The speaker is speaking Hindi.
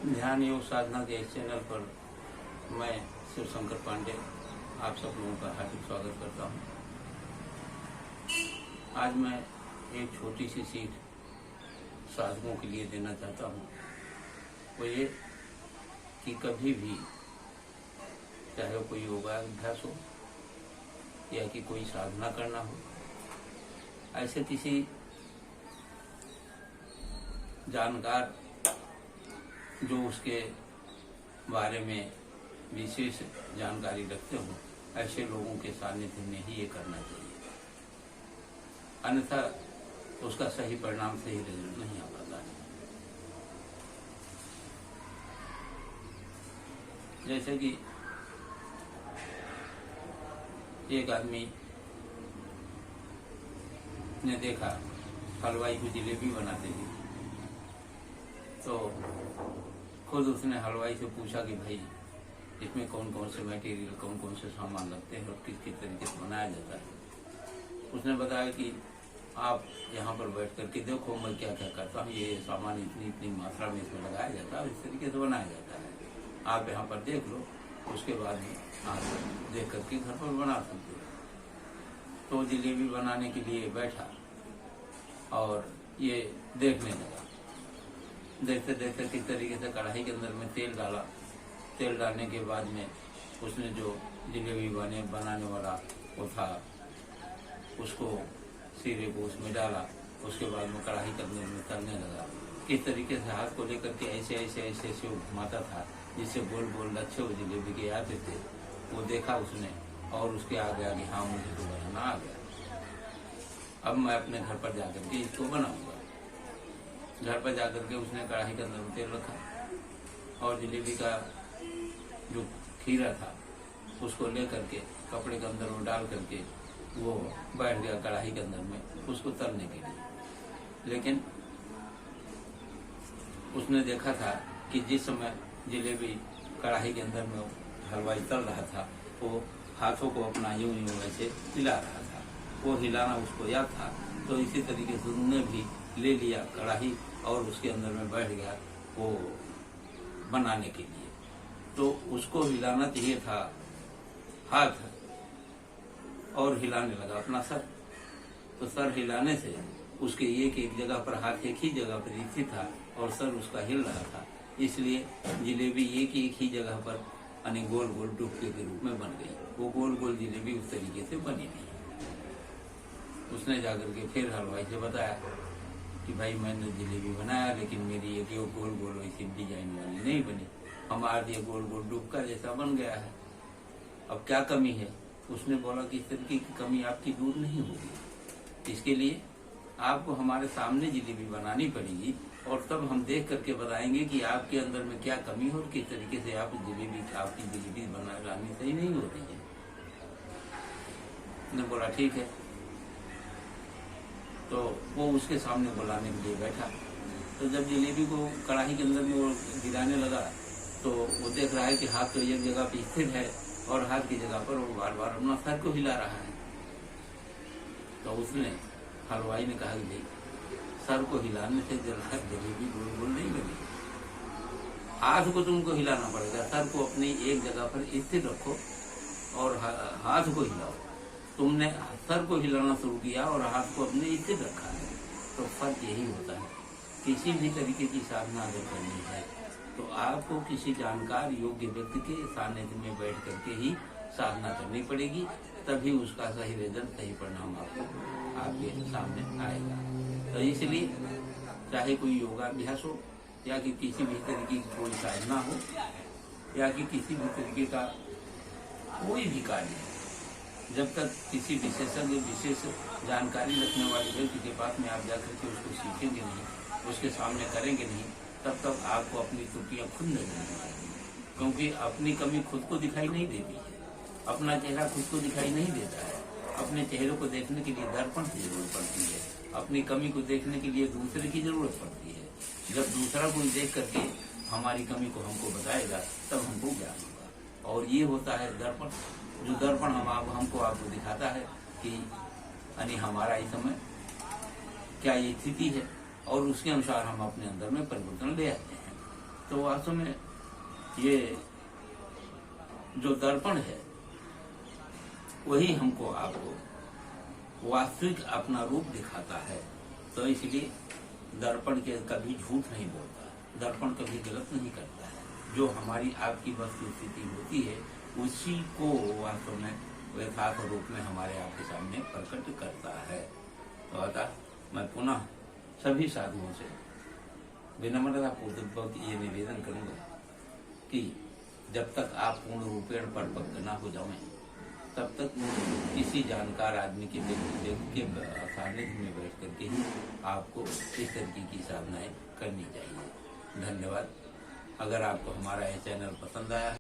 ध्यान योग साधना के इस चैनल पर मैं शिव शंकर पांडे आप सब लोगों का हार्दिक स्वागत करता हूं। आज मैं एक छोटी सी सीख साधकों के लिए देना चाहता हूं। वो ये कि कभी भी चाहे कोई योगाभ्यास हो या कि कोई साधना करना हो, ऐसे किसी जानकार जो उसके बारे में विशेष जानकारी रखते हो, ऐसे लोगों के सानिध्य में ही ये करना चाहिए, अन्यथा उसका सही परिणाम, सही रिजल्ट नहीं आ पाता है। जैसे कि एक आदमी ने देखा हलवाई को जलेबी बनाते हुए, तो खुद उसने हलवाई से पूछा कि भाई इसमें कौन कौन से मटेरियल, कौन कौन से सामान लगते हैं और किस किस तरीके से बनाया जाता है। उसने बताया कि आप यहाँ पर बैठ करके देखो मैं क्या क्या करता हूँ, ये सामान इतनी इतनी मात्रा में इसमें लगाया जाता है, इस तरीके से बनाया जाता है, आप यहाँ पर देख लो, उसके बाद में आप देख करके घर पर बना सकते हो। तो जलेबी बनाने के लिए बैठा और ये देखने लगा। देखते देखते किस तरीके से कढ़ाई के अंदर में तेल डाला। तेल डालने के बाद में उसने जो जलेबी बनाने वाला वो था, उसको सिरे को उसमें डाला। उसके बाद में कढ़ाई के अंदर में तलने लगा। किस तरीके से हाथ को लेकर के ऐसे ऐसे ऐसे ऐसे वो घुमाता था, जिससे गोल गोल लच्छे वो जलेबी के आते थे। वो देखा उसने और उसके आगे आगे हाँ मुझे तो बनाना आ गया, अब मैं अपने घर पर जाकर के इसको बनाऊंगा। घर पर जाकर के उसने कढ़ाई के अंदर तेल रखा और जलेबी का जो खीरा था उसको लेकर के कपड़े के अंदर वो डाल करके वो बैठ गया कढ़ाई के अंदर में उसको तलने के लिए। लेकिन उसने देखा था कि जिस समय जलेबी कढ़ाई के अंदर में हलवाई तल रहा था, वो हाथों को अपना यूं यूं वैसे हिला रहा था। वो हिलाना उसको याद था, तो इसी तरीके से उन्होंने भी ले लिया कढ़ाई और उसके अंदर में बैठ गया वो बनाने के लिए। तो उसको हिलाना चाहिए था हाथ और हिलाने लगा अपना सर। तो सर हिलाने से उसके एक जगह पर हाथ एक ही जगह पर स्थित था और सर उसका हिल रहा था, इसलिए जलेबी एक ही जगह पर यानी गोल गोल डुबके के रूप में बन गई। वो गोल गोल जलेबी उस तरीके से बनी नहीं। उसने जाकर के फिर हलवाई से बताया कि भाई मैंने जलेबी बनाया, लेकिन मेरी ये गोल गोल वैसी डिजाइन वाली नहीं बनी, हमारा ये गोल गोल डुबका जैसा बन गया है, अब क्या कमी है। उसने बोला कि इस तरीके की कमी आपकी दूर नहीं होगी, इसके लिए आपको हमारे सामने जलेबी बनानी पड़ेगी और तब हम देख करके बताएंगे कि आपके अंदर में क्या कमी है और किस तरीके से आप आपकी जलेबी बनानी सही नहीं हो रही है। ने बोला ठीक है। तो वो उसके सामने बुलाने के लिए बैठा। तो जब जलेबी को कढ़ाई के अंदर में वो गिराने लगा, तो वो देख रहा है कि हाथ तो एक जगह पे स्थिर है और हाथ की जगह पर वो बार बार अपना सर को हिला रहा है। तो उसने हलवाई ने कहा कि भाई सर को हिलाने से जलेबी गोल गोल नहीं बनी, हाथ को तुमको हिलाना पड़ेगा। सर को अपनी एक जगह पर स्थिर रखो और हाथ को हिलाओ। तुमने सर को हिलाना शुरू किया और हाथ को अपने स्थिर रखा है। तो फर्क यही होता है, किसी भी तरीके की साधना अगर करनी है तो आपको किसी जानकार योग्य व्यक्ति के सानिध्य में बैठ करके ही साधना करनी पड़ेगी, तभी उसका सही रिजल्ट, सही परिणाम आपके सामने आएगा। तो इसलिए चाहे कोई योगाभ्यास हो या कि किसी भी तरीके की कोई साधना हो या कि किसी भी तरीके का कोई भी कार्य, जब तक किसी विशेषज्ञ, विशेष जानकारी रखने वाले व्यक्ति के पास में आप जाकर के उसको सीखेंगे नहीं, उसके सामने करेंगे नहीं, तब तक आपको अपनी त्रुटियां खुद नहीं दिखाई, क्योंकि अपनी कमी खुद को दिखाई नहीं देती है, अपना चेहरा खुद को दिखाई नहीं देता है। अपने चेहरे को देखने के लिए दर्पण की जरूरत पड़ती है, अपनी कमी को देखने के लिए दूसरे की जरूरत पड़ती है। जब दूसरा कोई देख करके हमारी कमी को हमको बताएगा, तब हमको ज्ञान होगा। और ये होता है दर्पण, जो दर्पण हमको आपको दिखाता है कि यानी हमारा इस समय क्या ये स्थिति है और उसके अनुसार हम अपने अंदर में परिवर्तन ले आते हैं। तो वास्तव में ये जो दर्पण है वही हमको आपको वास्तविक अपना रूप दिखाता है। तो इसलिए दर्पण के कभी झूठ नहीं बोलता, दर्पण कभी गलत नहीं करता है। जो हमारी आपकी वस्तु स्थिति होती है उसी को वास्तव में यथार्थ रूप में हमारे आपके सामने प्रकट करता है। तो अतः मैं पुनः सभी साधुओं से विनम्रता पूर्वक ये निवेदन करूंगा कि जब तक आप पूर्ण रूपेण परिपक्व न हो जाएं तब तक किसी जानकार आदमी के सानिध्य में बैठ करके ही आपको इस तरीके की साधनाएं करनी चाहिए। धन्यवाद। अगर आपको हमारा यह चैनल पसंद आया